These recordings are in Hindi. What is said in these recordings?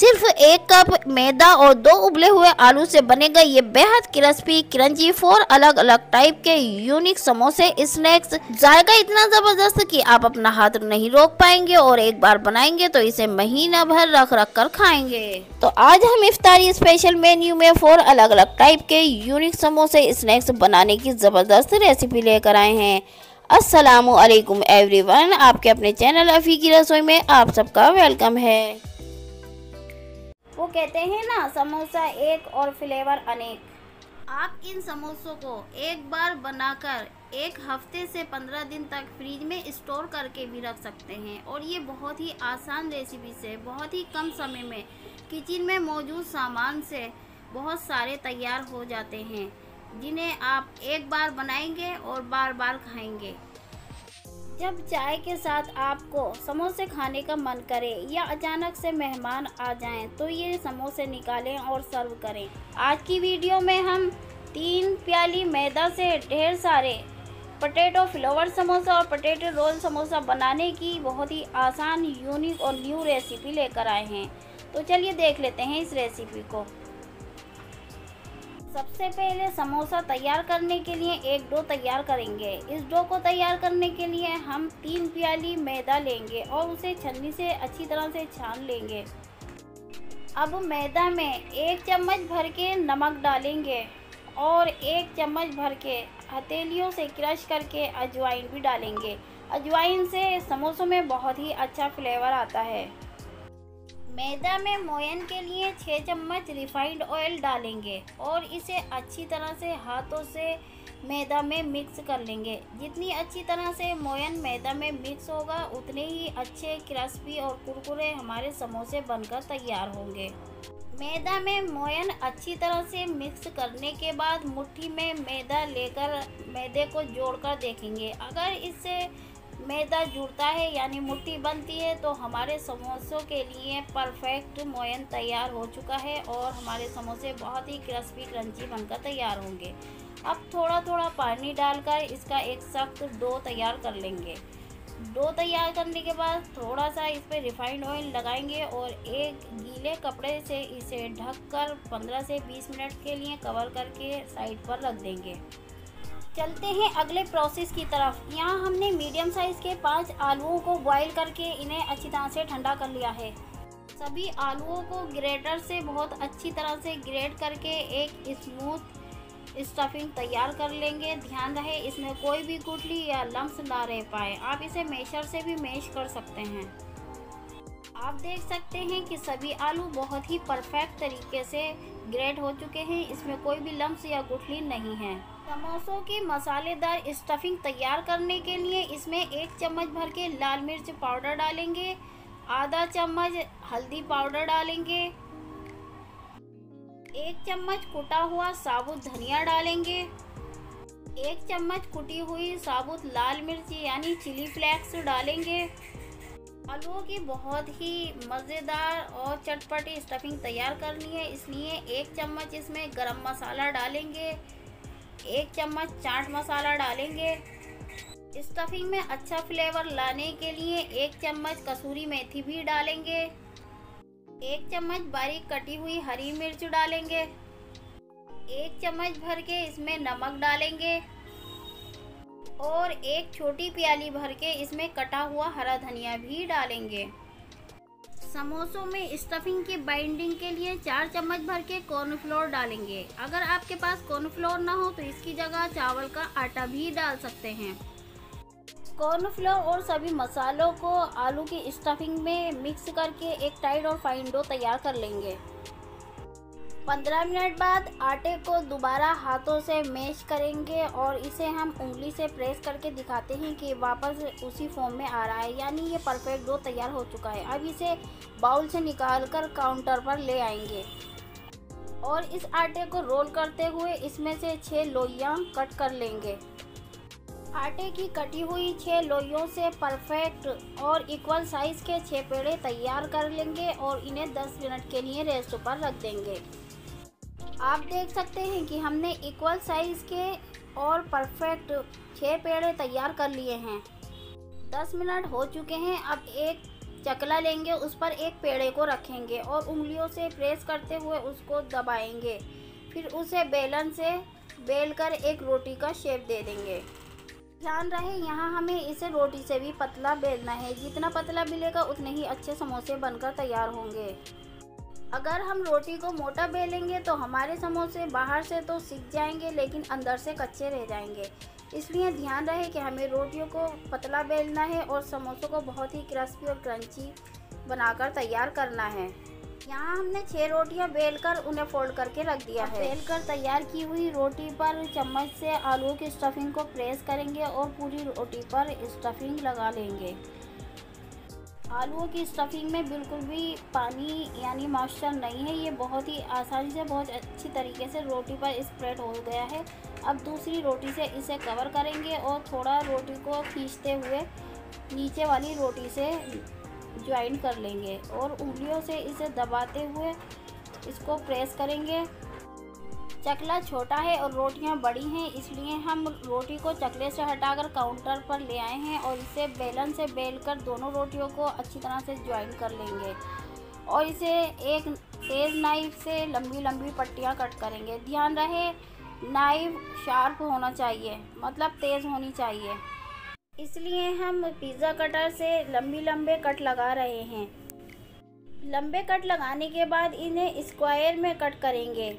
सिर्फ 1 कप मैदा और 2 उबले हुए आलू से बनेगा ये बेहद क्रिस्पी क्रंची 4 अलग अलग टाइप के यूनिक समोसे स्नैक्स। जायका इतना जबरदस्त कि आप अपना हाथ नहीं रोक पाएंगे और एक बार बनाएंगे तो इसे महीना भर रख रख कर खाएंगे। तो आज हम इफ्तारी स्पेशल मेन्यू में 4 अलग अलग टाइप के यूनिक समोसे स्नैक्स बनाने की जबरदस्त रेसिपी लेकर आए हैं। अस्सलामु अलैकुम एवरीवन, आपके अपने चैनल अफी की रसोई में आप सबका वेलकम है। वो कहते हैं ना, समोसा एक और फ्लेवर अनेक। आप इन समोसों को एक बार बनाकर 1 हफ्ते से 15 दिन तक फ्रिज में स्टोर करके भी रख सकते हैं और ये बहुत ही आसान रेसिपी से बहुत ही कम समय में किचन में मौजूद सामान से बहुत सारे तैयार हो जाते हैं, जिन्हें आप एक बार बनाएंगे और बार बार खाएंगे। जब चाय के साथ आपको समोसे खाने का मन करे या अचानक से मेहमान आ जाएं, तो ये समोसे निकालें और सर्व करें। आज की वीडियो में हम 3 प्याली मैदा से ढेर सारे पोटैटो फ्लेवर समोसा और पोटैटो रोल समोसा बनाने की बहुत ही आसान, यूनिक और न्यू रेसिपी लेकर आए हैं। तो चलिए देख लेते हैं इस रेसिपी को। सबसे पहले समोसा तैयार करने के लिए एक डो तैयार करेंगे। इस डो को तैयार करने के लिए हम 3 प्याली मैदा लेंगे और उसे छन्नी से अच्छी तरह से छान लेंगे। अब मैदा में 1 चम्मच भर के नमक डालेंगे और 1 चम्मच भर के हथेलियों से क्रश करके अजवाइन भी डालेंगे। अजवाइन से समोसों में बहुत ही अच्छा फ्लेवर आता है। मैदा में मोयन के लिए 6 चम्मच रिफाइंड ऑयल डालेंगे और इसे अच्छी तरह से हाथों से मैदा में मिक्स कर लेंगे। जितनी अच्छी तरह से मोयन मैदा में मिक्स होगा, उतने ही अच्छे क्रिस्पी और कुरकुरे हमारे समोसे बनकर तैयार होंगे। मैदा में मोयन अच्छी तरह से मिक्स करने के बाद मुट्ठी में मैदा लेकर मैदे को जोड़कर देखेंगे। अगर इससे मैदा जुड़ता है यानी मुट्ठी बनती है, तो हमारे समोसों के लिए परफेक्ट मोयन तैयार हो चुका है और हमारे समोसे बहुत ही क्रिस्पी क्रंची बनकर तैयार होंगे। अब थोड़ा थोड़ा पानी डालकर इसका एक सख्त डो तैयार कर लेंगे। डो तैयार करने के बाद थोड़ा सा इस पर रिफाइंड ऑयल लगाएंगे और एक गीले कपड़े से इसे ढककर 15 से 20 मिनट के लिए कवर करके साइड पर रख देंगे। चलते हैं अगले प्रोसेस की तरफ। यहाँ हमने मीडियम साइज़ के 5 आलूओं को बॉईल करके इन्हें अच्छी तरह से ठंडा कर लिया है। सभी आलूओं को ग्रेटर से बहुत अच्छी तरह से ग्रेट करके एक स्मूथ स्टफिंग तैयार कर लेंगे। ध्यान रहे इसमें कोई भी गुठली या लम्स ना रह पाए। आप इसे मैशर से भी मैश कर सकते हैं। आप देख सकते हैं कि सभी आलू बहुत ही परफेक्ट तरीके से ग्रेट हो चुके हैं, इसमें कोई भी लम्स या गुठली नहीं है। समोसों की मसालेदार स्टफिंग तैयार करने के लिए इसमें 1 चम्मच भर के लाल मिर्च पाउडर डालेंगे, आधा चम्मच हल्दी पाउडर डालेंगे, 1 चम्मच कुटा हुआ साबुत धनिया डालेंगे, 1 चम्मच कुटी हुई साबुत लाल मिर्च यानी चिली फ्लेक्स डालेंगे। आलूओं की बहुत ही मज़ेदार और चटपटी स्टफिंग तैयार करनी है, इसलिए 1 चम्मच इसमें गरम मसाला डालेंगे, 1 चम्मच चाट मसाला डालेंगे। स्टफिंग में अच्छा फ्लेवर लाने के लिए 1 चम्मच कसूरी मेथी भी डालेंगे, 1 चम्मच बारीक कटी हुई हरी मिर्च डालेंगे, 1 चम्मच भर के इसमें नमक डालेंगे और 1 छोटी प्याली भर के इसमें कटा हुआ हरा धनिया भी डालेंगे। समोसों में स्टफिंग की बाइंडिंग के लिए 4 चम्मच भर के कॉर्नफ्लोर डालेंगे। अगर आपके पास कॉर्नफ्लोर ना हो तो इसकी जगह चावल का आटा भी डाल सकते हैं। कॉर्नफ्लोर और सभी मसालों को आलू की स्टफिंग में मिक्स करके एक टाइट और फाइन डो तैयार कर लेंगे। 15 मिनट बाद आटे को दोबारा हाथों से मैश करेंगे और इसे हम उंगली से प्रेस करके दिखाते हैं कि वापस उसी फॉर्म में आ रहा है, यानी ये परफेक्ट डो तैयार हो चुका है। अब इसे बाउल से निकालकर काउंटर पर ले आएंगे और इस आटे को रोल करते हुए इसमें से 6 लोइयां कट कर लेंगे। आटे की कटी हुई 6 लोइयों से परफेक्ट और इक्वल साइज़ के 6 पेड़े तैयार कर लेंगे और इन्हें 10 मिनट के लिए रेस्ट पर रख देंगे। आप देख सकते हैं कि हमने इक्वल साइज़ के और परफेक्ट 6 पेड़े तैयार कर लिए हैं। 10 मिनट हो चुके हैं। अब एक चकला लेंगे, उस पर एक पेड़े को रखेंगे और उंगलियों से प्रेस करते हुए उसको दबाएंगे। फिर उसे बेलन से बेलकर एक रोटी का शेप दे देंगे। ध्यान रहे यहाँ हमें इसे रोटी से भी पतला बेलना है। जितना पतला बेलेगा उतने ही अच्छे समोसे बनकर तैयार होंगे। अगर हम रोटी को मोटा बेलेंगे तो हमारे समोसे बाहर से तो सिक जाएंगे लेकिन अंदर से कच्चे रह जाएंगे। इसलिए ध्यान रहे कि हमें रोटियों को पतला बेलना है और समोसों को बहुत ही क्रिस्पी और क्रंची बनाकर तैयार करना है। यहाँ हमने 6 रोटियाँ बेलकर उन्हें फोल्ड करके रख दिया है। बेलकर तैयार की हुई रोटी पर चम्मच से आलू की स्टफिंग को प्रेस करेंगे और पूरी रोटी पर स्टफिंग लगा लेंगे। आलूओं की स्टफिंग में बिल्कुल भी पानी यानी मॉइस्चर नहीं है। ये बहुत ही आसानी से बहुत अच्छी तरीके से रोटी पर स्प्रेड हो गया है। अब दूसरी रोटी से इसे कवर करेंगे और थोड़ा रोटी को खींचते हुए नीचे वाली रोटी से ज्वाइन कर लेंगे और उंगलियों से इसे दबाते हुए इसको प्रेस करेंगे। चकला छोटा है और रोटियां बड़ी हैं, इसलिए हम रोटी को चकले से हटाकर काउंटर पर ले आए हैं और इसे बेलन से बेलकर दोनों रोटियों को अच्छी तरह से ज्वाइन कर लेंगे और इसे एक तेज़ नाइफ से लंबी लंबी पट्टियां कट करेंगे। ध्यान रहे नाइफ शार्प होना चाहिए, मतलब तेज़ होनी चाहिए, इसलिए हम पिज़्ज़ा कटर से लंबे कट लगा रहे हैं। लंबे कट लगाने के बाद इन्हें स्क्वायर में कट करेंगे।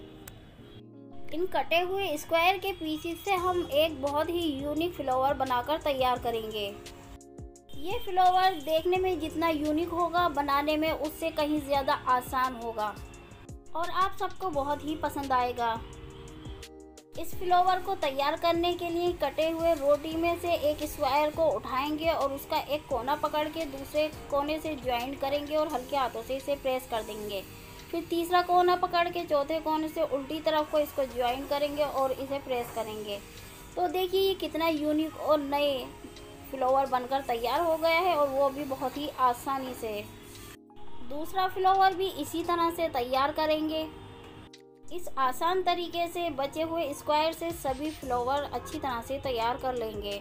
इन कटे हुए स्क्वायर के पीसेस से हम एक बहुत ही यूनिक फ्लेवर बनाकर तैयार करेंगे। ये फ्लेवर देखने में जितना यूनिक होगा, बनाने में उससे कहीं ज़्यादा आसान होगा और आप सबको बहुत ही पसंद आएगा। इस फ्लेवर को तैयार करने के लिए कटे हुए रोटी में से एक स्क्वायर को उठाएंगे और उसका एक कोना पकड़ के दूसरे कोने से ज्वाइन करेंगे और हल्के हाथों से इसे प्रेस कर देंगे। फिर तीसरा कोना पकड़ के चौथे कोने से उल्टी तरफ को इसको ज्वाइन करेंगे और इसे प्रेस करेंगे। तो देखिए ये कितना यूनिक और नए फ्लेवर बनकर तैयार हो गया है और वो भी बहुत ही आसानी से। दूसरा फ्लेवर भी इसी तरह से तैयार करेंगे। इस आसान तरीके से बचे हुए स्क्वायर से सभी फ्लेवर अच्छी तरह से तैयार कर लेंगे।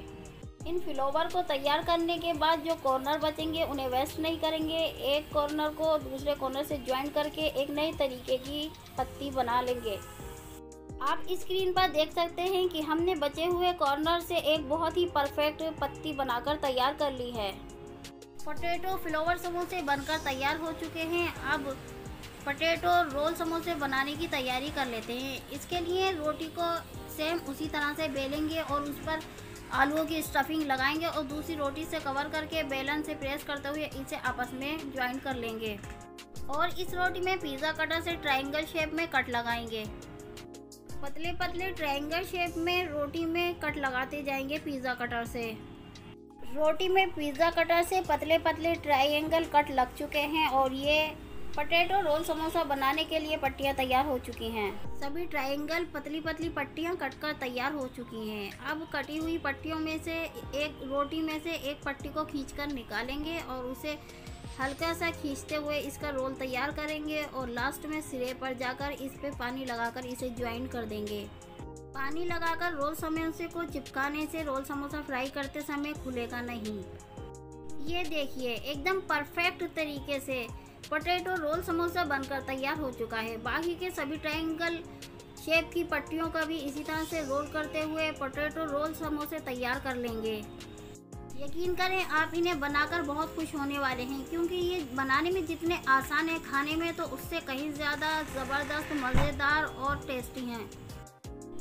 इन फ्लेवर को तैयार करने के बाद जो कॉर्नर बचेंगे उन्हें वेस्ट नहीं करेंगे। एक कॉर्नर को दूसरे कॉर्नर से ज्वाइन करके एक नए तरीके की पत्ती बना लेंगे। आप स्क्रीन पर देख सकते हैं कि हमने बचे हुए कॉर्नर से एक बहुत ही परफेक्ट पत्ती बनाकर तैयार कर ली है। पोटैटो फ्लेवर समोसे बनकर तैयार हो चुके हैं। अब पोटैटो रोल समोसे बनाने की तैयारी कर लेते हैं। इसके लिए रोटी को सेम उसी तरह से बेलेंगे और उस पर आलूओं की स्टफिंग लगाएंगे और दूसरी रोटी से कवर करके बेलन से प्रेस करते हुए इसे आपस में ज्वाइन कर लेंगे और इस रोटी में पिज़्ज़ा कटर से ट्रायंगल शेप में कट लगाएंगे। पतले पतले ट्रायंगल शेप में रोटी में कट लगाते जाएंगे पिज़्ज़ा कटर से। रोटी में पिज़्ज़ा कटर से पतले पतले ट्रायंगल कट लग चुके हैं और ये पोटैटो रोल समोसा बनाने के लिए पट्टियाँ तैयार हो चुकी हैं। सभी ट्रायंगल पतली पतली पट्टियाँ कटकर तैयार हो चुकी हैं। अब कटी हुई पट्टियों में से एक रोटी में से एक पट्टी को खींचकर निकालेंगे और उसे हल्का सा खींचते हुए इसका रोल तैयार करेंगे और लास्ट में सिरे पर जाकर इस पे पानी लगाकर इसे ज्वाइन कर देंगे। पानी लगाकर रोल समोसे को चिपकाने से रोल समोसा फ्राई करते समय खुलेगा नहीं। ये देखिए एकदम परफेक्ट तरीके से पोटैटो रोल समोसा बनकर तैयार हो चुका है। बाकी के सभी ट्रायंगल शेप की पट्टियों का भी इसी तरह से रोल करते हुए पोटैटो रोल समोसे तैयार कर लेंगे। यकीन करें आप इन्हें बनाकर बहुत खुश होने वाले हैं, क्योंकि ये बनाने में जितने आसान है खाने में तो उससे कहीं ज़्यादा ज़बरदस्त, मज़ेदार और टेस्टी हैं।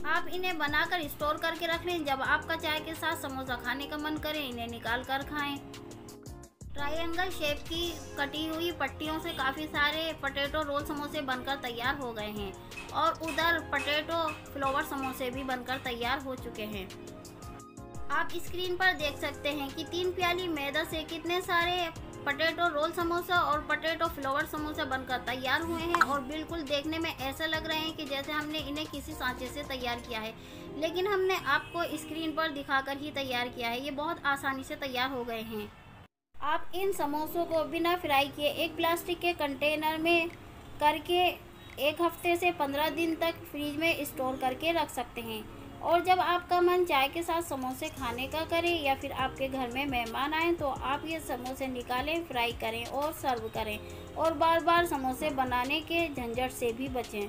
आप इन्हें बनाकर स्टोर करके रख लें। जब आपका चाय के साथ समोसा खाने का मन करे इन्हें निकाल कर खाएँ। ट्रायंगल शेप की कटी हुई पट्टियों से काफ़ी सारे पोटैटो रोल समोसे बनकर तैयार हो गए हैं और उधर पोटैटो फ्लेवर समोसे भी बनकर तैयार हो चुके हैं। आप स्क्रीन पर देख सकते हैं कि 3 प्याली मैदा से कितने सारे पोटैटो रोल समोसा और पोटैटो फ्लेवर समोसा बनकर तैयार हुए हैं और बिल्कुल देखने में ऐसा लग रहे हैं कि जैसे हमने इन्हें किसी सांचे से तैयार किया है, लेकिन हमने आपको स्क्रीन पर दिखाकर ही तैयार किया है। ये बहुत आसानी से तैयार हो गए हैं। आप इन समोसों को बिना फ्राई किए एक प्लास्टिक के कंटेनर में करके 1 हफ्ते से 15 दिन तक फ्रिज में स्टोर करके रख सकते हैं। और जब आपका मन चाय के साथ समोसे खाने का करे या फिर आपके घर में मेहमान आए तो आप ये समोसे निकालें, फ्राई करें और सर्व करें और बार बार समोसे बनाने के झंझट से भी बचें।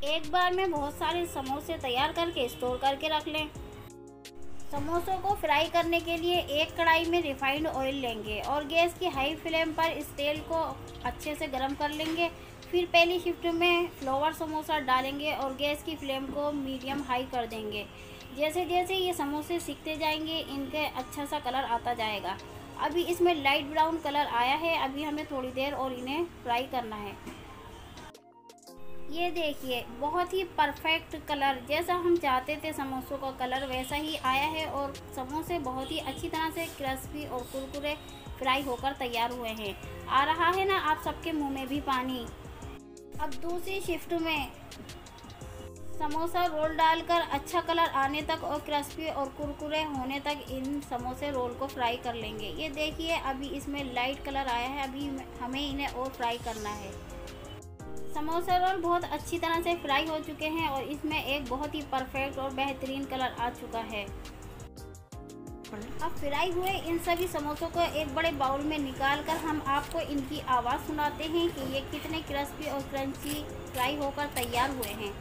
एक बार में बहुत सारे समोसे तैयार करके स्टोर करके रख लें। समोसों को फ्राई करने के लिए एक कढ़ाई में रिफाइंड ऑयल लेंगे और गैस की हाई फ्लेम पर इस तेल को अच्छे से गर्म कर लेंगे। फिर पहली शिफ्ट में फ्लावर समोसा डालेंगे और गैस की फ्लेम को मीडियम हाई कर देंगे। जैसे जैसे ये समोसे सिकते जाएंगे इनके अच्छा सा कलर आता जाएगा। अभी इसमें लाइट ब्राउन कलर आया है, अभी हमें थोड़ी देर और इन्हें फ्राई करना है। ये देखिए बहुत ही परफेक्ट कलर, जैसा हम चाहते थे समोसों का कलर वैसा ही आया है और समोसे बहुत ही अच्छी तरह से क्रिस्पी और कुरकुरे फ्राई होकर तैयार हुए हैं। आ रहा है ना आप सबके मुंह में भी पानी। अब दूसरी शिफ्ट में समोसा रोल डालकर अच्छा कलर आने तक और क्रिस्पी और कुरकुरे होने तक इन समोसे रोल को फ्राई कर लेंगे। ये देखिए अभी इसमें लाइट कलर आया है, अभी हमें इन्हें और फ्राई करना है। समोसा रोल बहुत अच्छी तरह से फ्राई हो चुके हैं और इसमें एक बहुत ही परफेक्ट और बेहतरीन कलर आ चुका है। अब फ्राई हुए इन सभी समोसों को एक बड़े बाउल में निकालकर हम आपको इनकी आवाज़ सुनाते हैं कि ये कितने क्रिस्पी और क्रंची फ्राई होकर तैयार हुए हैं।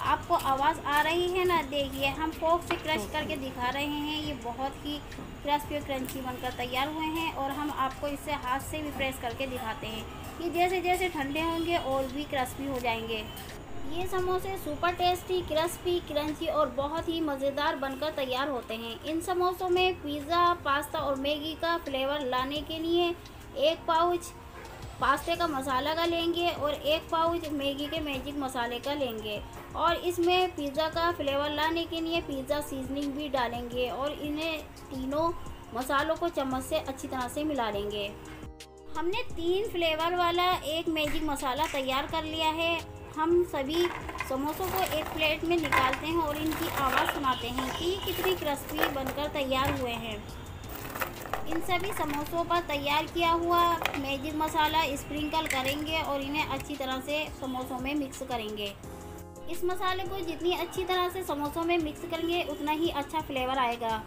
आपको आवाज़ आ रही है ना, देखिए हम फोक से क्रश करके दिखा रहे हैं। ये बहुत ही क्रिस्पी और क्रंची बनकर तैयार हुए हैं और हम आपको इसे हाथ से भी प्रेस करके दिखाते हैं। ये जैसे जैसे ठंडे होंगे और भी क्रिस्पी हो जाएंगे। ये समोसे सुपर टेस्टी, क्रिस्पी, क्रंची और बहुत ही मज़ेदार बनकर तैयार होते हैं। इन समोसों में पिज़्ज़ा, पास्ता और मैगी का फ्लेवर लाने के लिए एक पाउच पास्ते का मसाला का लेंगे और एक पाउच मैगी के मैजिक मसाले का लेंगे और इसमें पिज़्ज़ा का फ्लेवर लाने के लिए पिज़्ज़ा सीजनिंग भी डालेंगे और इन्हें तीनों मसालों को चम्मच से अच्छी तरह से मिला लेंगे। हमने 3 फ्लेवर वाला एक मैजिक मसाला तैयार कर लिया है। हम सभी समोसों को एक प्लेट में निकालते हैं और इनकी आवाज़ सुनाते हैं कि कितनी क्रिस्पी बनकर तैयार हुए हैं। इन सभी समोसों पर तैयार किया हुआ मैजिक मसाला स्प्रिंकल करेंगे और इन्हें अच्छी तरह से समोसों में मिक्स करेंगे। इस मसाले को जितनी अच्छी तरह से समोसों में मिक्स करेंगे उतना ही अच्छा फ्लेवर आएगा।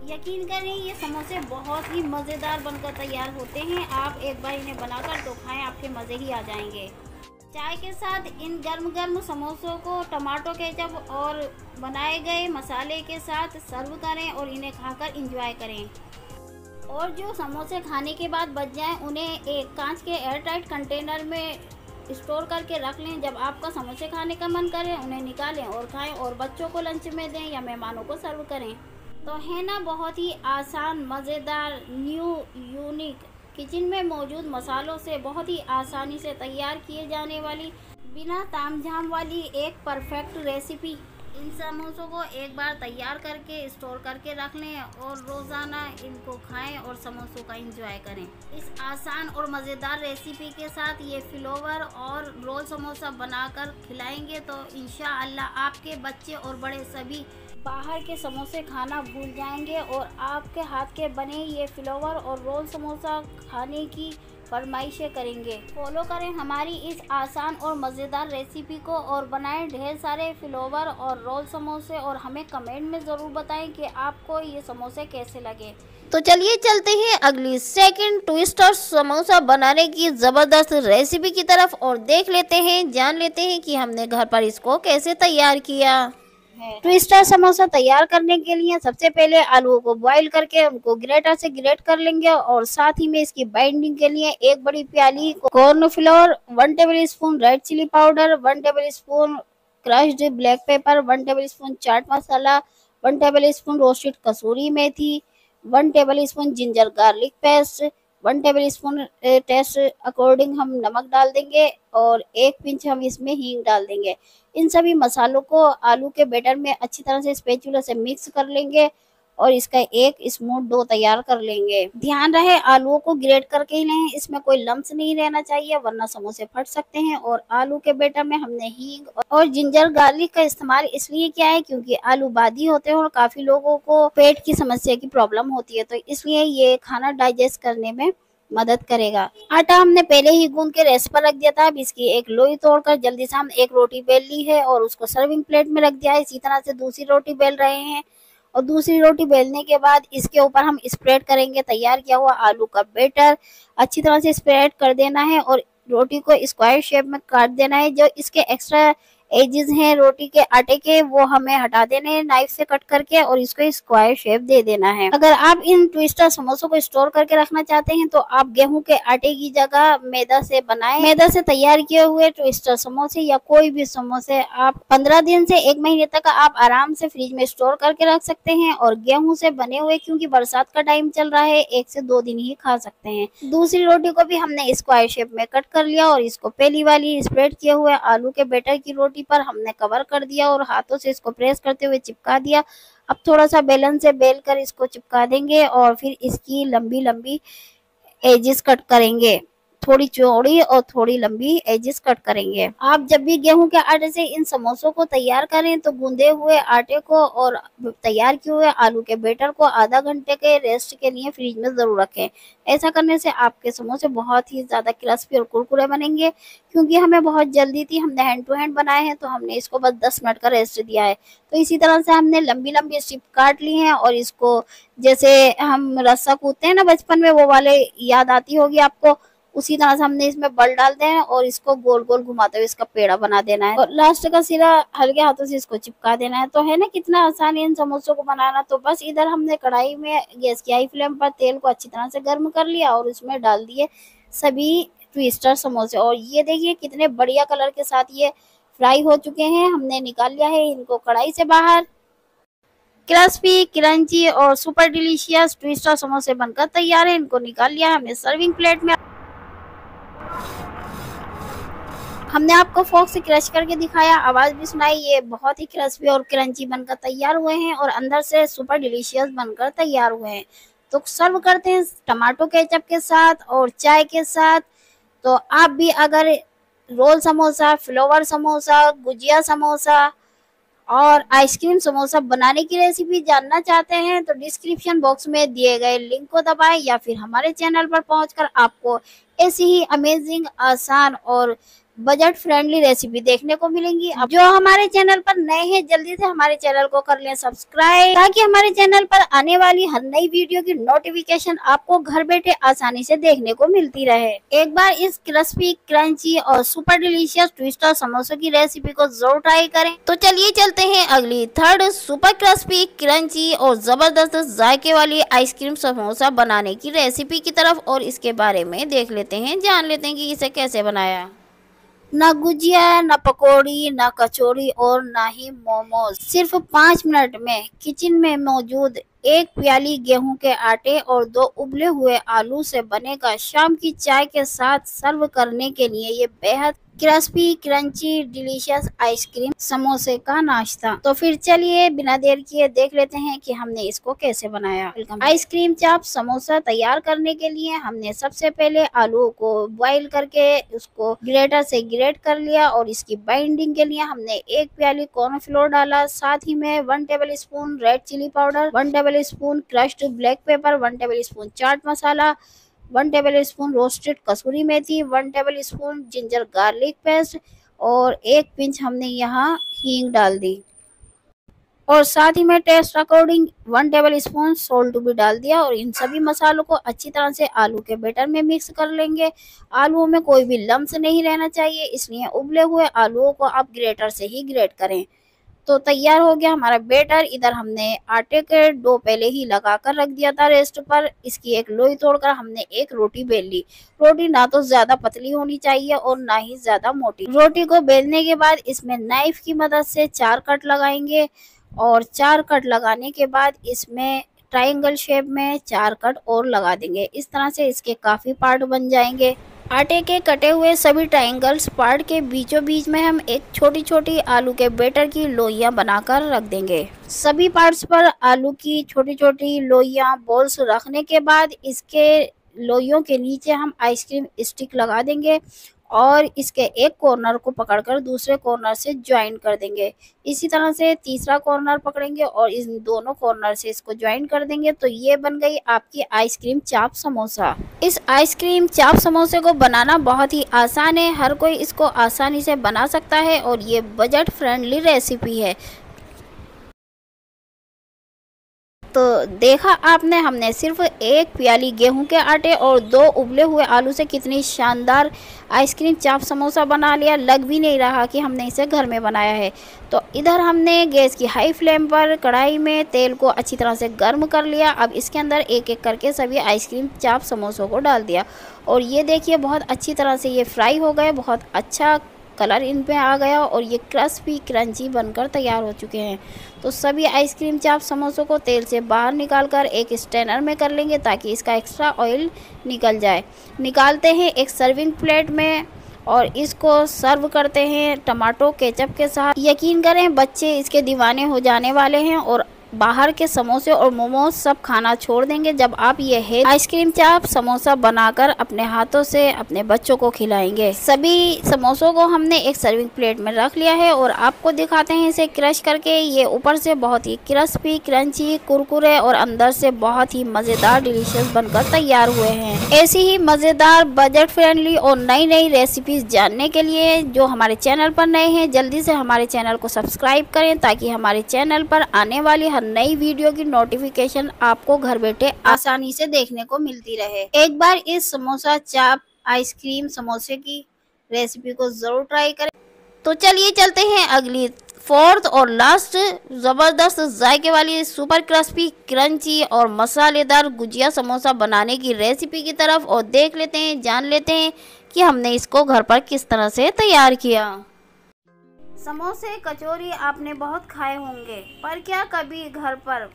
यकीन करें ये समोसे बहुत ही मज़ेदार बनकर तैयार होते हैं। आप एक बार इन्हें बनाकर तो खाएं, आपके मज़े ही आ जाएंगे। चाय के साथ इन गर्म गर्म समोसों को टमाटो केचप और बनाए गए मसाले के साथ सर्व करें और इन्हें खाकर एंजॉय करें। और जो समोसे खाने के बाद बच जाएं उन्हें एक कांच के एयरटाइट कंटेनर में स्टोर करके रख लें। जब आपका समोसे खाने का मन करे उन्हें निकालें और खाएं और बच्चों को लंच में दें या मेहमानों को सर्व करें। तो है ना बहुत ही आसान, मज़ेदार, न्यू, यूनिक, किचन में मौजूद मसालों से बहुत ही आसानी से तैयार किए जाने वाली, बिना तामझाम वाली एक परफेक्ट रेसिपी। इन समोसों को एक बार तैयार करके स्टोर करके रख लें और रोज़ाना इनको खाएं और समोसों का एंजॉय करें। इस आसान और मज़ेदार रेसिपी के साथ ये फ्लेवर और रोल समोसा बनाकर खिलाएंगे तो इंशाअल्लाह आपके बच्चे और बड़े सभी बाहर के समोसे खाना भूल जाएंगे और आपके हाथ के बने ये फ्लेवर और रोल समोसा खाने की फरमाइशें करेंगे। फॉलो करें हमारी इस आसान और मज़ेदार रेसिपी को और बनाएं ढेर सारे फ्लेवर और रोल समोसे और हमें कमेंट में ज़रूर बताएं कि आपको ये समोसे कैसे लगे। तो चलिए चलते हैं अगली सेकंड ट्विस्टर समोसा बनाने की ज़बरदस्त रेसिपी की तरफ और देख लेते हैं, जान लेते हैं कि हमने घर पर इसको कैसे तैयार किया है। ट्विस्टर समोसा तैयार करने के लिए सबसे पहले आलूओं को बॉईल करके उनको ग्रेटर से ग्रेट कर लेंगे और साथ ही में इसकी बाइंडिंग के लिए एक बड़ी प्याली corn flour, 1 tablespoon red chili powder, 1 tablespoon crushed black pepper, 1 tablespoon chaat masala, 1 tablespoon roasted kasuri methi, 1 tablespoon ginger garlic paste, 1 tablespoon taste according हम नमक डाल देंगे और 1 पिंच हम इसमें हींग डाल देंगे। इन सभी मसालों को आलू के बैटर में अच्छी तरह से स्पैचुला से मिक्स कर लेंगे और इसका एक स्मूथ डो तैयार कर लेंगे। ध्यान रहे आलूओं को ग्रेट करके ही लें, इसमें कोई लम्स नहीं रहना चाहिए वरना समोसे फट सकते हैं। और आलू के बैटर में हमने हींग और जिंजर गार्लिक का इस्तेमाल इसलिए किया है क्योंकि आलू बादी होते हैं और काफी लोगों को पेट की समस्या की प्रॉब्लम होती है, तो इसलिए ये खाना डाइजेस्ट करने में मदद करेगा। आटा हमने पहले ही गूंद के रेस्ट पर रख दिया था। अब इसकी एक लोई तोड़कर जल्दी से हम एक रोटी बेल ली है और उसको सर्विंग प्लेट में रख दिया है। इसी तरह से दूसरी रोटी बेल रहे हैं और दूसरी रोटी बेलने के बाद इसके ऊपर हम स्प्रेड करेंगे तैयार किया हुआ आलू का बैटर। अच्छी तरह से स्प्रेड कर देना है और रोटी को स्क्वायर शेप में काट देना है। जो इसके एक्स्ट्रा एजेस हैं रोटी के आटे के वो हमें हटा देने हैं नाइफ से कट करके और इसको स्क्वायर शेप दे देना है। अगर आप इन ट्विस्टर समोसों को स्टोर करके रखना चाहते हैं तो आप गेहूं के आटे की जगह मैदा से बनाएं। मैदा से तैयार किए हुए ट्विस्टर समोसे या कोई भी समोसे आप 15 दिन से 1 महीने तक आप आराम से फ्रिज में स्टोर करके रख सकते हैं। और गेहूं से बने हुए क्योंकि बरसात का टाइम चल रहा है 1 से 2 दिन ही खा सकते हैं। दूसरी रोटी को भी हमने स्क्वायर शेप में कट कर लिया और इसको पहली वाली स्प्रेड किए हुए आलू के बैटर की रोटी पर हमने कवर कर दिया और हाथों से इसको प्रेस करते हुए चिपका दिया। अब थोड़ा सा बेलन से बेल कर इसको चिपका देंगे और फिर इसकी लंबी लंबी एजेस कट करेंगे। थोड़ी चौड़ी और थोड़ी लंबी एजेस कट करेंगे। आप जब भी गेहूं के आटे से इन समोसों को तैयार करें तो गूंदे हुए आटे को और तैयार किए हुए आलू के बैटर को आधा घंटे के रेस्ट के लिए फ्रिज में जरूर रखें। ऐसा करने से आपके समोसे बहुत ही ज्यादा क्रिस्पी और कुरकुरे बनेंगे। क्योंकि हमें बहुत जल्दी थी, हमने हैंड टू हैंड बनाए हैं तो हमने इसको बस 10 मिनट का रेस्ट दिया है। तो इसी तरह से हमने लंबी लंबी स्ट्रिप काट ली हैं और इसको जैसे हम रस्सा कूदते हैं ना बचपन में वो वाले याद आती होगी आपको, उसी तरह से हमने इसमें बल डालते हैं और इसको गोल गोल घुमाते हुए इसका पेड़ा बना देना है और लास्ट का सिरा हल्के हाथों से इसको चिपका देना है। तो है ना कितना आसान है इन समोसों को बनाना। तो बस इधर हमने कढ़ाई में गैस की हाई फ्लेम पर तेल को अच्छी तरह से गर्म कर लिया और उसमें डाल दिए सभी ट्विस्टर समोसे और ये देखिए कितने बढ़िया कलर के साथ ये फ्राई हो चुके हैं। हमने निकाल लिया है इनको कढ़ाई से बाहर। क्रिस्पी क्रंची और सुपर डिलीशियस ट्विस्टर समोसे बनकर तैयार है। इनको निकाल लिया हमने सर्विंग प्लेट में। हमने आपको फोक से क्रश करके दिखाया, आवाज भी सुनाई। ये बहुत ही क्रिस्पी और क्रंची बनकर तैयार हुए हैं और अंदर से सुपर डिलीशियस बनकर तैयार हुए हैं। तो सर्व करते हैं टमाटो केचप के साथ और चाय के साथ। तो आप भी अगर रोल समोसा, फ्लावर समोसा, गुजिया समोसा और आइसक्रीम समोसा बनाने की रेसिपी जानना चाहते हैं तो डिस्क्रिप्शन बॉक्स में दिए गए लिंक को दबाएं या फिर हमारे चैनल पर पहुंचकर आपको ऐसी ही अमेजिंग, आसान और बजट फ्रेंडली रेसिपी देखने को मिलेंगी। अब जो हमारे चैनल पर नए हैं जल्दी से हमारे चैनल को कर लें सब्सक्राइब ताकि हमारे चैनल पर आने वाली हर नई वीडियो की नोटिफिकेशन आपको घर बैठे आसानी से देखने को मिलती रहे। एक बार इस क्रिस्पी, क्रंची और सुपर डिलीशियस ट्विस्टर समोसों की रेसिपी को जरूर ट्राई करें। तो चलिए चलते हैं अगली थर्ड सुपर क्रिस्पी, क्रंची और जबरदस्त जायके वाली आइसक्रीम समोसा बनाने की रेसिपी की तरफ और इसके बारे में देख लेते हैं, जान लेते हैं कि इसे कैसे बनाया। ना गुजिया, ना पकौड़ी, ना कचौड़ी और ना ही मोमोज। सिर्फ 5 मिनट में किचन में मौजूद एक प्याली गेहूं के आटे और 2 उबले हुए आलू से बनेगा शाम की चाय के साथ सर्व करने के लिए ये बेहद क्रिस्पी, क्रंची, डिलीशियस आइसक्रीम समोसे का नाश्ता। तो फिर चलिए बिना देर किए देख लेते हैं कि हमने इसको कैसे बनाया। आइसक्रीम चाप समोसा तैयार करने के लिए हमने सबसे पहले आलू को बॉईल करके उसको ग्रेटर से ग्रेट कर लिया और इसकी बाइंडिंग के लिए हमने 1 प्याली कॉर्नफ्लोर डाला। साथ ही में 1 tablespoon red chili powder, 1 tablespoon crushed black pepper, 1 tablespoon chaat masala, 1 tablespoon roasted kasuri methi, 1 tablespoon ginger garlic paste और 1 पिंच हमने यहाँ हींग डाल दी और साथ ही में taste according 1 table spoon salt भी डाल दिया और इन सभी मसालों को अच्छी तरह से आलू के बैटर में मिक्स कर लेंगे। आलूओं में कोई भी लम्स नहीं रहना चाहिए, इसलिए उबले हुए आलूओं को आप ग्रेटर से ही ग्रेट करें। तो तैयार हो गया हमारा बैटर। इधर हमने आटे के डो पहले ही लगा कर रख दिया था रेस्ट पर। इसकी एक लोई तोड़कर हमने एक रोटी बेल ली। रोटी ना तो ज्यादा पतली होनी चाहिए और ना ही ज्यादा मोटी। रोटी को बेलने के बाद इसमें नाइफ की मदद से 4 कट लगाएंगे और 4 कट लगाने के बाद इसमें ट्रायंगल शेप में 4 कट और लगा देंगे। इस तरह से इसके काफी पार्ट बन जाएंगे। आटे के कटे हुए सभी ट्रायंगल्स पार्ट के बीचों बीच में हम एक छोटी छोटी आलू के बैटर की लोइयां बनाकर रख देंगे। सभी पार्ट्स पर आलू की छोटी छोटी लोइयां बॉल्स रखने के बाद इसके लोइयों के नीचे हम आइसक्रीम स्टिक लगा देंगे और इसके एक कॉर्नर को पकड़कर दूसरे कॉर्नर से ज्वाइन कर देंगे। इसी तरह से तीसरा कॉर्नर पकड़ेंगे और इन दोनों कॉर्नर से इसको ज्वाइन कर देंगे। तो ये बन गई आपकी आइसक्रीम चाप समोसा। इस आइसक्रीम चाप समोसे को बनाना बहुत ही आसान है, हर कोई इसको आसानी से बना सकता है और ये बजट फ्रेंडली रेसिपी है। तो देखा आपने, हमने सिर्फ एक प्याली गेहूं के आटे और 2 उबले हुए आलू से कितनी शानदार आइसक्रीम चाप समोसा बना लिया। लग भी नहीं रहा कि हमने इसे घर में बनाया है। तो इधर हमने गैस की हाई फ्लेम पर कढ़ाई में तेल को अच्छी तरह से गर्म कर लिया। अब इसके अंदर एक एक करके सभी आइसक्रीम चाप समोसों को डाल दिया और ये देखिए बहुत अच्छी तरह से ये फ्राई हो गए, बहुत अच्छा कलर इन पे आ गया और ये क्रिस्पी क्रंची बनकर तैयार हो चुके हैं। तो सभी आइसक्रीम चाप समोसों को तेल से बाहर निकालकर एक स्ट्रेनर में कर लेंगे ताकि इसका एक्स्ट्रा ऑयल निकल जाए। निकालते हैं एक सर्विंग प्लेट में और इसको सर्व करते हैं टमाटो केचप के साथ। यकीन करें बच्चे इसके दीवाने हो जाने वाले हैं और बाहर के समोसे और मोमोज सब खाना छोड़ देंगे जब आप ये आइसक्रीम चाप समोसा बनाकर अपने हाथों से अपने बच्चों को खिलाएंगे। सभी समोसों को हमने एक सर्विंग प्लेट में रख लिया है और आपको दिखाते हैं इसे क्रश करके। ये ऊपर से बहुत ही क्रिस्पी क्रंची कुरकुरे और अंदर से बहुत ही मज़ेदार डिलीशियस बनकर तैयार हुए हैं। ऐसी ही मज़ेदार बजट फ्रेंडली और नई नई रेसिपीज जानने के लिए जो हमारे चैनल पर नए हैं जल्दी से हमारे चैनल को सब्सक्राइब करें ताकि हमारे चैनल पर आने वाली नई वीडियो की नोटिफिकेशन आपको घर बैठे आसानी से देखने को मिलती रहे। एक बार इस समोसा चाप आइसक्रीम समोसे की रेसिपी को जरूर ट्राई करें। तो चलिए चलते हैं अगली 4th और लास्ट जबरदस्त जायके वाली सुपर क्रिस्पी क्रंची और मसालेदार गुजिया समोसा बनाने की रेसिपी की तरफ और देख लेते हैं, जान लेते हैं कि हमने इसको घर पर किस तरह से तैयार किया। समोसे कचौरी आपने बहुत खाए होंगे, पर क्या कभी घर पर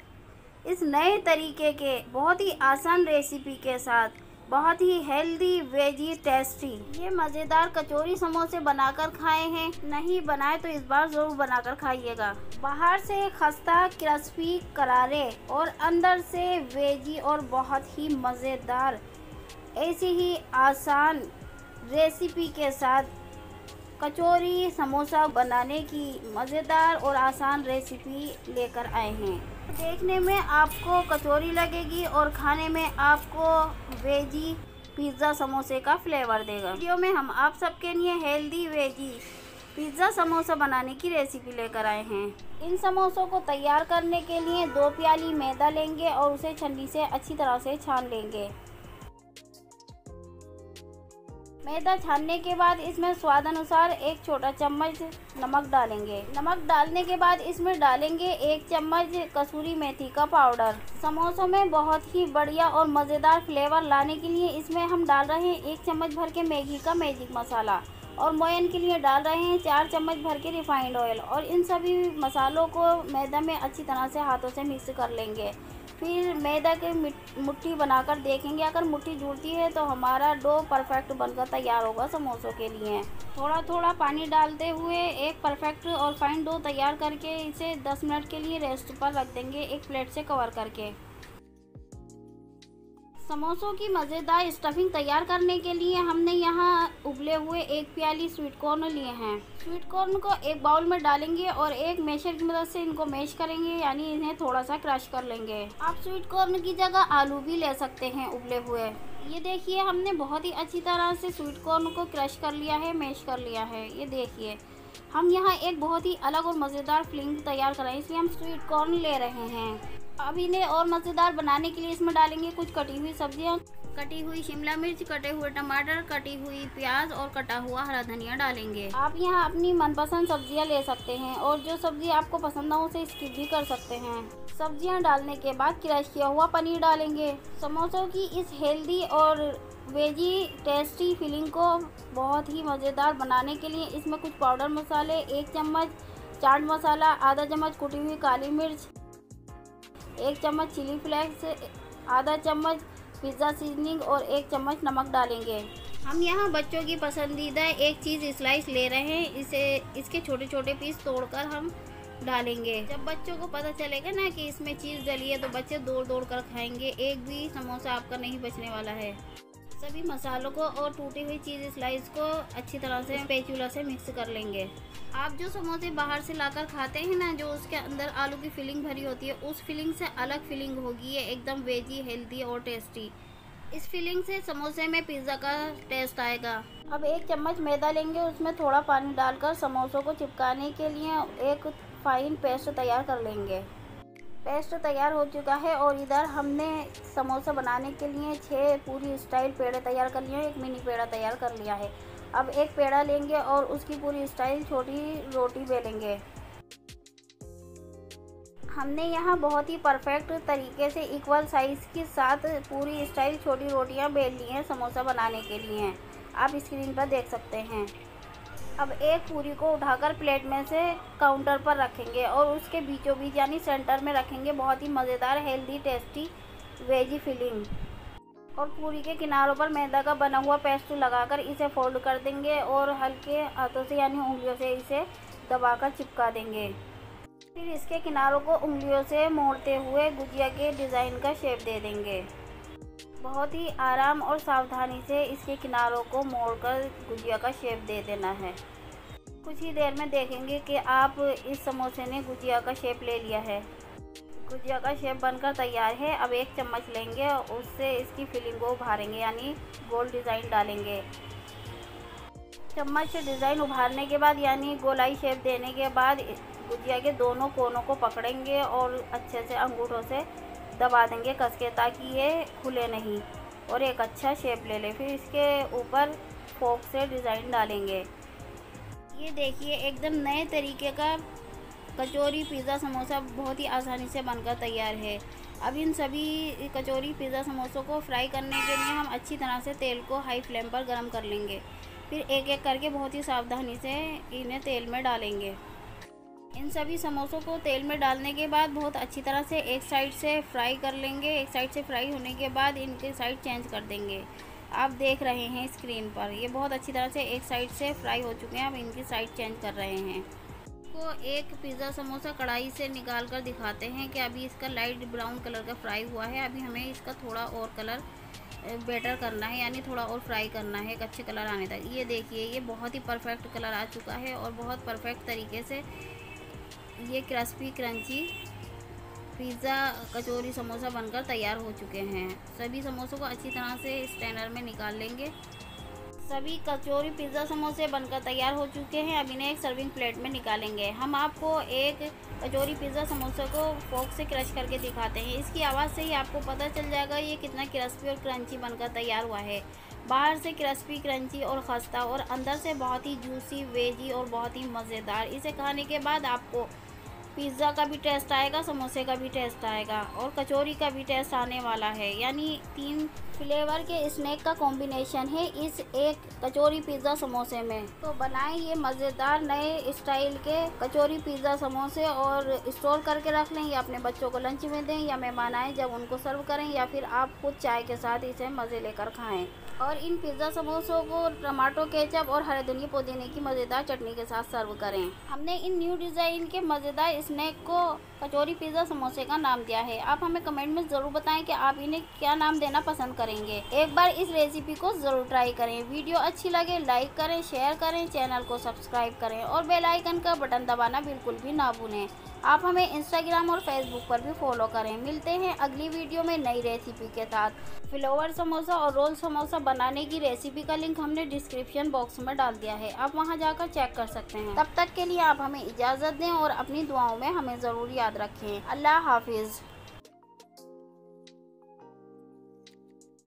इस नए तरीके के बहुत ही आसान रेसिपी के साथ बहुत ही हेल्दी वेजी टेस्टी ये मज़ेदार कचौरी समोसे बनाकर खाए हैं? नहीं बनाए तो इस बार ज़रूर बनाकर खाइएगा। बाहर से खस्ता क्रिस्पी करारे और अंदर से वेजी और बहुत ही मज़ेदार ऐसी ही आसान रेसिपी के साथ कचौरी समोसा बनाने की मज़ेदार और आसान रेसिपी लेकर आए हैं। देखने में आपको कचौरी लगेगी और खाने में आपको वेजी पिज़्ज़ा समोसे का फ्लेवर देगा। वीडियो में हम आप सबके लिए हेल्दी वेजी पिज़्ज़ा समोसा बनाने की रेसिपी लेकर आए हैं। इन समोसों को तैयार करने के लिए 2 प्याली मैदा लेंगे और उसे छन्नी से अच्छी तरह से छान लेंगे। मैदा छानने के बाद इसमें स्वाद अनुसार 1 छोटा चम्मच नमक डालेंगे। नमक डालने के बाद इसमें डालेंगे 1 चम्मच कसूरी मेथी का पाउडर। समोसों में बहुत ही बढ़िया और मज़ेदार फ्लेवर लाने के लिए इसमें हम डाल रहे हैं 1 चम्मच भर के मैगी का मैजिक मसाला और मोयन के लिए डाल रहे हैं 4 चम्मच भर के रिफाइंड ऑयल। और इन सभी मसालों को मैदा में अच्छी तरह से हाथों से मिक्स कर लेंगे। फिर मैदा की मुट्ठी बनाकर देखेंगे, अगर मुट्ठी जुड़ती है तो हमारा डो परफेक्ट बनकर तैयार होगा समोसों के लिए। थोड़ा थोड़ा पानी डालते हुए एक परफेक्ट और फाइन डो तैयार करके इसे 10 मिनट के लिए रेस्ट पर रख देंगे एक प्लेट से कवर करके। समोसों की मज़ेदार स्टफिंग तैयार करने के लिए हमने यहाँ उबले हुए 1 प्याली स्वीट कॉर्न लिए हैं। स्वीट कॉर्न को एक बाउल में डालेंगे और एक मैशर की मदद से इनको मैश करेंगे, यानी इन्हें थोड़ा सा क्रश कर लेंगे। आप स्वीट कॉर्न की जगह आलू भी ले सकते हैं उबले हुए। ये देखिए हमने बहुत ही अच्छी तरह से स्वीट कॉर्न को क्रश कर लिया है, मैश कर लिया है। ये देखिए हम यहाँ एक बहुत ही अलग और मज़ेदार फिलिंग तैयार कर रहे हैं, इसलिए हम स्वीट कॉर्न ले रहे हैं। अब इन्हें और मज़ेदार बनाने के लिए इसमें डालेंगे कुछ कटी हुई सब्जियां, कटी हुई शिमला मिर्च, कटे हुए टमाटर, कटी हुई प्याज और कटा हुआ हरा धनिया डालेंगे। आप यहाँ अपनी मनपसंद सब्जियां ले सकते हैं और जो सब्जी आपको पसंद ना हो उसे स्किप भी कर सकते हैं। सब्जियां डालने के बाद क्रश किया हुआ पनीर डालेंगे। समोसों की इस हेल्दी और वेजी टेस्टी फिलिंग को बहुत ही मज़ेदार बनाने के लिए इसमें कुछ पाउडर मसाले, 1 चम्मच चाट मसाला, आधा चम्मच कुटी हुई काली मिर्च, 1 चम्मच चिली फ्लेक्स, आधा चम्मच पिज़्ज़ा सीजनिंग और 1 चम्मच नमक डालेंगे। हम यहाँ बच्चों की पसंदीदा एक चीज़ स्लाइस ले रहे हैं, इसके छोटे छोटे पीस तोड़कर हम डालेंगे। जब बच्चों को पता चलेगा ना कि इसमें चीज़ डली है तो बच्चे दौड़ दौड़ कर खाएंगे, एक भी समोसा आपका नहीं बचने वाला है। सभी मसालों को और टूटी हुई चीज़ स्लाइस को अच्छी तरह से स्पैचुला से मिक्स कर लेंगे। आप जो समोसे बाहर से लाकर खाते हैं ना, जो उसके अंदर आलू की फिलिंग भरी होती है, उस फिलिंग से अलग फिलिंग होगी। ये एकदम वेजी, हेल्दी और टेस्टी। इस फिलिंग से समोसे में पिज़्ज़ा का टेस्ट आएगा। अब 1 चम्मच मैदा लेंगे, उसमें थोड़ा पानी डालकर समोसों को चिपकाने के लिए एक फाइन पेस्ट तैयार कर लेंगे। पेस्ट तैयार हो चुका है और इधर हमने समोसा बनाने के लिए 6 पूरी स्टाइल पेड़े तैयार कर लिए हैं, एक मिनी पेड़ा तैयार कर लिया है। अब एक पेड़ा लेंगे और उसकी पूरी स्टाइल छोटी रोटी बेलेंगे। हमने यहाँ बहुत ही परफेक्ट तरीके से इक्वल साइज़ के साथ पूरी स्टाइल छोटी रोटियाँ बेल ली हैं समोसा बनाने के लिए। आप स्क्रीन पर देख सकते हैं। अब एक पूरी को उठाकर प्लेट में से काउंटर पर रखेंगे और उसके बीचों बीच यानी सेंटर में रखेंगे बहुत ही मज़ेदार, हेल्दी, टेस्टी वेजी फिलिंग। और पूरी के किनारों पर मैदा का बना हुआ पेस्ट लगाकर इसे फोल्ड कर देंगे और हल्के हाथों से यानी उंगलियों से इसे दबाकर चिपका देंगे। फिर इसके किनारों को उंगलियों से मोड़ते हुए गुजिया के डिज़ाइन का शेप दे देंगे। बहुत ही आराम और सावधानी से इसके किनारों को मोड़कर गुजिया का शेप दे देना है। कुछ ही देर में देखेंगे कि आप इस समोसे ने गुजिया का शेप ले लिया है। गुजिया का शेप बनकर तैयार है। अब 1 चम्मच लेंगे और उससे इसकी फिलिंग को उभारेंगे यानी गोल डिज़ाइन डालेंगे। चम्मच से डिज़ाइन उभारने के बाद यानी गोलाई शेप देने के बाद गुजिया के दोनों कोनों को पकड़ेंगे और अच्छे से अंगूठों से दबा देंगे कस के, ताकि ये खुले नहीं और एक अच्छा शेप ले ले। फिर इसके ऊपर फोक से डिज़ाइन डालेंगे। ये देखिए एकदम नए तरीके का कचौरी पिज़्ज़ा समोसा बहुत ही आसानी से बनकर तैयार है। अब इन सभी कचौरी पिज़्ज़ा समोसों को फ्राई करने के लिए हम अच्छी तरह से तेल को हाई फ्लेम पर गर्म कर लेंगे। फिर एक एक करके बहुत ही सावधानी से इन्हें तेल में डालेंगे। इन सभी समोसों को तेल में डालने के बाद बहुत अच्छी तरह से एक साइड से फ्राई कर लेंगे। एक साइड से फ्राई होने के बाद इनके साइड चेंज कर देंगे। आप देख रहे हैं स्क्रीन पर ये बहुत अच्छी तरह से एक साइड से फ्राई हो चुके हैं। अब इनकी साइड चेंज कर रहे हैं। को एक पिज़्ज़ा समोसा कढ़ाई से निकाल कर दिखाते हैं कि अभी इसका लाइट ब्राउन कलर का फ्राई हुआ है। अभी हमें इसका थोड़ा और कलर बेटर करना है यानी थोड़ा और फ्राई करना है एक अच्छे कलर आने तक। ये देखिए ये बहुत ही परफेक्ट कलर आ चुका है और बहुत परफेक्ट तरीके से ये क्रिस्पी क्रंची पिज़्ज़ा कचौरी समोसा बनकर तैयार हो चुके हैं। सभी समोसों को अच्छी तरह से स्ट्रेनर में निकाल लेंगे। सभी कचौरी पिज़्ज़ा समोसे बनकर तैयार हो चुके हैं। अब इन्हें एक सर्विंग प्लेट में निकालेंगे। हम आपको एक कचौरी पिज़्ज़ा समोसे को फोक से क्रश करके दिखाते हैं। इसकी आवाज़ से ही आपको पता चल जाएगा ये कितना क्रिस्पी और क्रंची बनकर तैयार हुआ है। बाहर से क्रिस्पी, क्रंची और खस्ता और अंदर से बहुत ही जूसी, वेजी और बहुत ही मज़ेदार। इसे खाने के बाद आपको पिज़्ज़ा का भी टेस्ट आएगा, समोसे का भी टेस्ट आएगा और कचौरी का भी टेस्ट आने वाला है। यानी 3 फ्लेवर के स्नैक का कॉम्बिनेशन है इस एक कचौरी पिज़्ज़ा समोसे में। तो बनाएं ये मज़ेदार नए स्टाइल के कचौरी पिज़्ज़ा समोसे और स्टोर करके रख लें या अपने बच्चों को लंच में दें या मेहमान आए जब उनको सर्व करें या फिर आप खुद चाय के साथ इसे मज़े लेकर खाएं। और इन पिज़्ज़ा समोसों को टमाटो केचप और हरे धनिया पुदीने की मज़ेदार चटनी के साथ सर्व करें। हमने इन न्यू डिज़ाइन के मज़ेदार स्नैक को कचौरी पिज़्ज़ा समोसे का नाम दिया है। आप हमें कमेंट में ज़रूर बताएं कि आप इन्हें क्या नाम देना पसंद करेंगे। एक बार इस रेसिपी को ज़रूर ट्राई करें। वीडियो अच्छी लगे लाइक करें, शेयर करें, चैनल को सब्सक्राइब करें और बेल आइकन का बटन दबाना बिल्कुल भी ना भूलें। आप हमें इंस्टाग्राम और फेसबुक पर भी फॉलो करें। मिलते हैं अगली वीडियो में नई रेसिपी के साथ। फ्लेवर समोसा और रोल समोसा बनाने की रेसिपी का लिंक हमने डिस्क्रिप्शन बॉक्स में डाल दिया है, आप वहां जाकर चेक कर सकते हैं। तब तक के लिए आप हमें इजाज़त दें और अपनी दुआओं में हमें ज़रूर याद रखें। अल्लाह हाफिज़।